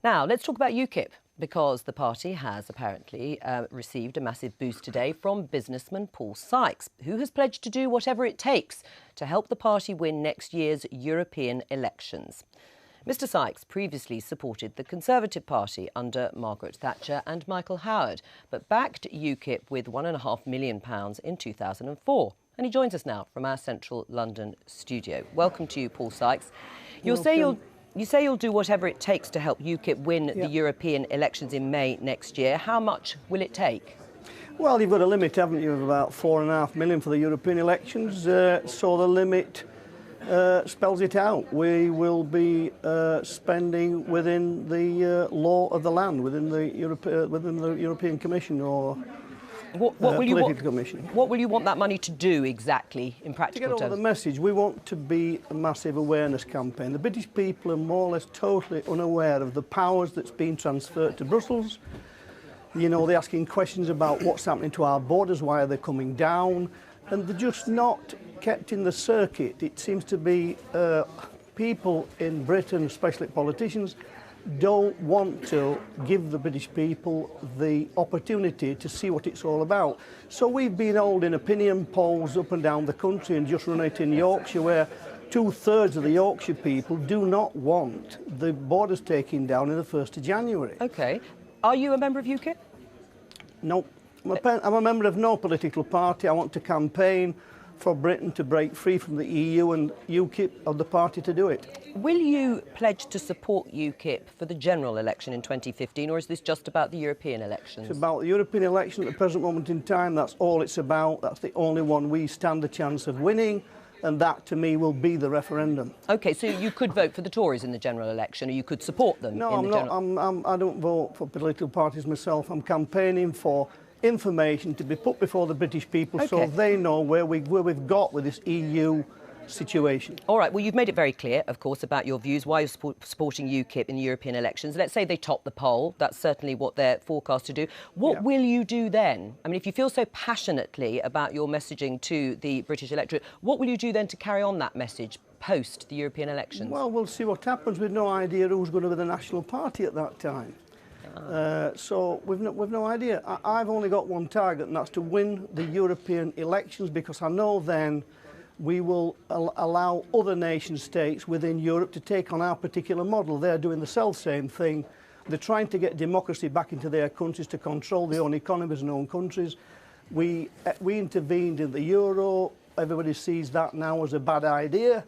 Now, let's talk about UKIP, because the party has apparently received a massive boost today from businessman Paul Sykes, who has pledged to do whatever it takes to help the party win next year's European elections. Mr Sykes previously supported the Conservative Party under Margaret Thatcher and Michael Howard, but backed UKIP with £1.5 million in 2004. And he joins us now from our central London studio. Welcome to you, Paul Sykes. You say you'll do whatever it takes to help UKIP win the European elections in May next year. How much will it take? Well, you've got a limit, haven't you, of about £4.5 million for the European elections. So the limit spells it out. We will be spending within the law of the land, within the European Commission or political commission. What will you want that money to do exactly in practical terms? To get over the message, we want to be a massive awareness campaign. The British people are more or less totally unaware of the powers that's been transferred to Brussels. You know, they're asking questions about what's happening to our borders, why are they coming down, and they're just not kept in the circuit. It seems to be people in Britain, especially politicians, don't want to give the British people the opportunity to see what it's all about. So we've been holding opinion polls up and down the country, and just run it in Yorkshire, where 2/3 of the Yorkshire people do not want the borders taken down in the 1st of January. OK. Are you a member of UKIP? No. I'm a member of no political party. I want to campaign for Britain to break free from the EU, and UKIP are the party to do it. Will you pledge to support UKIP for the general election in 2015, or is this just about the European elections? It's about the European election at the present moment in time. That's all it's about. That's the only one we stand a chance of winning, and that, to me, will be the referendum. OK, so you could vote for the Tories in the general election, or you could support them? No, I'm not. I don't vote for political parties myself. I'm campaigning for information to be put before the British people, so they know where we've got with this EU situation. All right, well, you've made it very clear, of course, about your views, why you're supporting UKIP in the European elections. Let's say they top the poll. That's certainly what they're forecast to do. What will you do then? I mean, if you feel so passionately about your messaging to the British electorate, what will you do then to carry on that message post the European elections? Well, we'll see what happens. We've no idea who's going to be the National Party at that time. So we've no idea. I've only got one target, and that's to win the European elections, because I know then we will allow other nation states within Europe to take on our particular model. They're doing the self-same thing. They're trying to get democracy back into their countries, to control their own economies and own countries. We intervened in the euro. Everybody sees that now as a bad idea.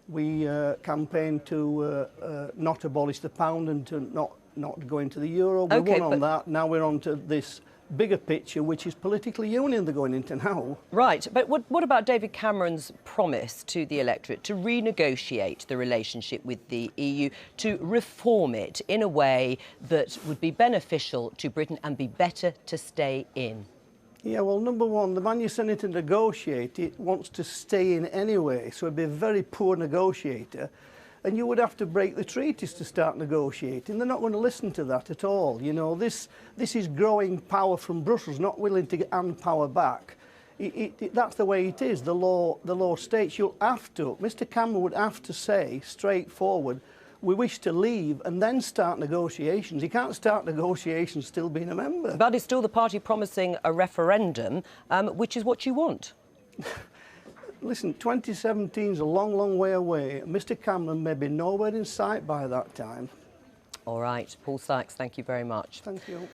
We campaigned to not abolish the pound and to not go into the euro. We won on that. Now we're on to this bigger picture, which is political union they're going into now. Right, but what about David Cameron's promise to the electorate to renegotiate the relationship with the EU, to reform it in a way that would be beneficial to Britain and be better to stay in? Yeah, well, number one, the man you're sending to negotiate it wants to stay in anyway, so he'd be a very poor negotiator. And you would have to break the treaties to start negotiating. They're not going to listen to that at all. You know, this is growing power from Brussels, not willing to hand power back. That's the way it is. The law states you'll have to. Mr Cameron would have to say straightforward, we wish to leave, and then start negotiations. He can't start negotiations still being a member. But it's still the party promising a referendum, which is what you want. Listen, 2017 is a long, long way away. Mr Cameron may be nowhere in sight by that time. All right. Paul Sykes, thank you very much. Thank you.